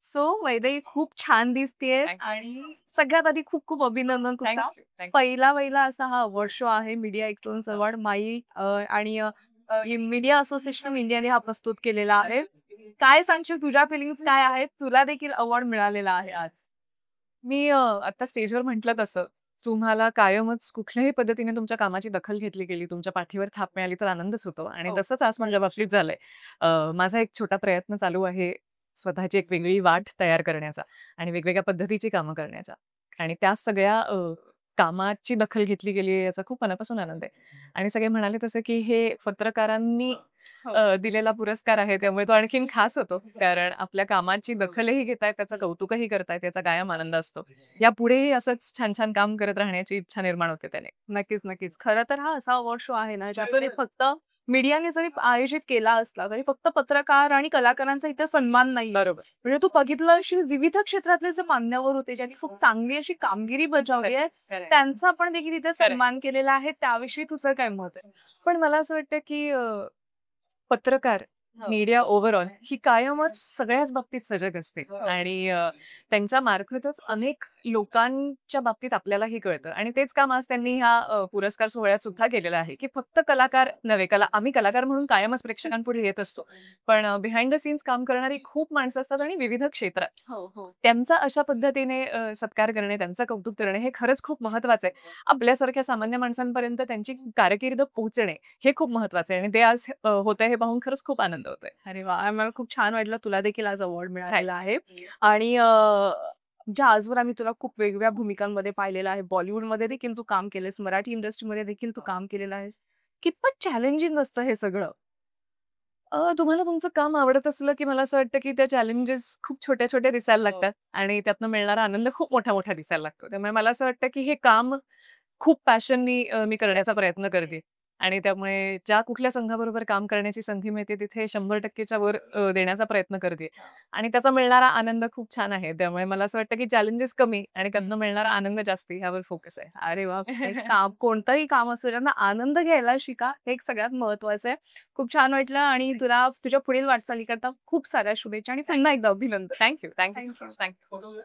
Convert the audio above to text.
So Vaidehi खूप छान दिसतेयस thank आणि सगळ्यात आधी खूप खूप अभिनंदन थँक तुझा. यू, थँक पहिला असा हा अवॉर्ड शो आहे मीडिया एक्सलन्स हां. अवॉर्ड आणि मीडिया असोसिएशन ऑफ इंडियाने हा प्रस्तुत केलेला आहे. काय सांगशील तुझ्या फिलिंग्स काय आहेत? तुला देखील अवॉर्ड मिळालेला आहे आज. मी आता स्टेजवर म्हटलं तसं, तुम्हाला कायमच कुठल्याही पद्धतीने तुमच्या कामाची दखल घेतली गेली, तुमच्या पाठीवर थाप मिळाली तर आनंदच होतो आणि हो. तसंच आज माझ्या बाबतीत झालंय. माझा एक छोटा प्रयत्न चालू आहे, स्वतःची एक वेगळी वाट तयार करण्याचा आणि वेगवेगळ्या पद्धतीची कामं करण्याचा आणि त्या सगळ्या कामाची दखल घेतली गेली आहे याचा खूप मनापासून आनंद आहे. आणि सगळे म्हणाले तसं, की हे पत्रकारांनी हो. दिलेला पुरस्कार आहे, त्यामुळे तो आणखीन खास होतो. कारण आपल्या कामाची दखलही घेतायत, त्याचं कौतुकही करतायत, याचा कायम आनंद असतो. यापुढेही असंच छान-छान काम करत राहण्याची इच्छा निर्माण होते त्याने. नक्कीच, नक्कीच. खरं तर हा असा अवॉर्ड शो आहे ना, ज्यामध्ये फक्त मीडियाने जरी आयोजित केला असला, तरी फक्त पत्रकार आणि कलाकारांचा इथे सन्मान नाहीये. बरोबर. म्हणजे तू बघितलं असशील विविध क्षेत्रातले जे मान्यवर होते, ज्यांनी खूप चांगली अशी कामगिरी बजावली खरंय, आहे, खरंय, त्यांचा पण देखील इथे खरंय. सन्मान केलेला आहे. त्याविषयी तुझं काय मत आहे? पण मला असं वाटतं, की पत्रकार, हो. मीडिया ओव्हरऑल ही कायमच सगळ्याच बाबतीत सजग असते हो. आणि त्यांच्या मार्फतच अनेक लोकांच्या बाबतीत आपल्यालाही कळतं आणि तेच काम आज त्यांनी ह्या पुरस्कार सोहळ्यात सुद्धा केलेलं आहे, की फक्त कलाकार नव्हे, आम्ही कलाकार म्हणून कायमच प्रेक्षकांपुढे येत असतो. पण बिहाइंड द सीन्स काम करणारी खूप माणसं असतात आणि विविध क्षेत्रात. हो, हो. त्यांचा अशा पद्धतीने सत्कार करणे, त्यांचं कौतुक करणे हे खरंच खूप महत्वाचं आहे. आपल्यासारख्या सामान्य माणसांपर्यंत त्यांची कारकीर्द पोहोचणे हे खूप महत्वाचं आहे आणि ते आज होतंय हे पाहून खरंच खूप आनंद होतोय. अरे वाह! मला खूप छान वाटलं तुला देखील आज अवॉर्ड थँक मिळालेला आहे. आणि म्हणजे आजवर आम्ही तुला खूप वेगवेगळ्या भूमिकांमध्ये पाहिलेलं आहे. बॉलिवूडमध्ये देखील तू काम केलंस, मराठी इंडस्ट्रीमध्ये देखील तू काम केलेलं आहेस. कितपत चॅलेंजिंग असतं हे सगळं? तुम्हाला तुमचं काम आवडत असलं, की मला असं वाटतं, की त्या चॅलेंजेस खूप छोट्या-छोट्या दिसायला हो. लागतात आणि त्यातनं मिळणारा आनंद खूप मोठा-मोठा दिसायला लागतो. त्यामुळे मला असं वाटतं, की हे काम खूप पॅशननी मी करण्याचा प्रयत्न करते आणि त्यामुळे ज्या कुठल्या संघाबरोबर काम करण्याची संधी मिळते, तिथे 100% च्या वर देण्याचा प्रयत्न करते आणि त्याचा मिळणारा आनंद खूप छान आहे. त्यामुळे मला असं वाटतं, की चॅलेंजेस कमी आणि त्यातनं मिळणारा आनंद जास्ती यावर फोकस आहे. अरे वाह! एक काम कोणतंही काम असो त्यांना आनंद घ्यायला शिका, हे एक सगळ्यात महत्त्वाचं आहे. खूप छान वाटलं आणि तुला तुझ्या पुढील वाटचालीकरता खूप साऱ्या शुभेच्छा आणि पुन्हा एकदा अभिनंदन. Thank you. Thank you thank so you. Much. Thank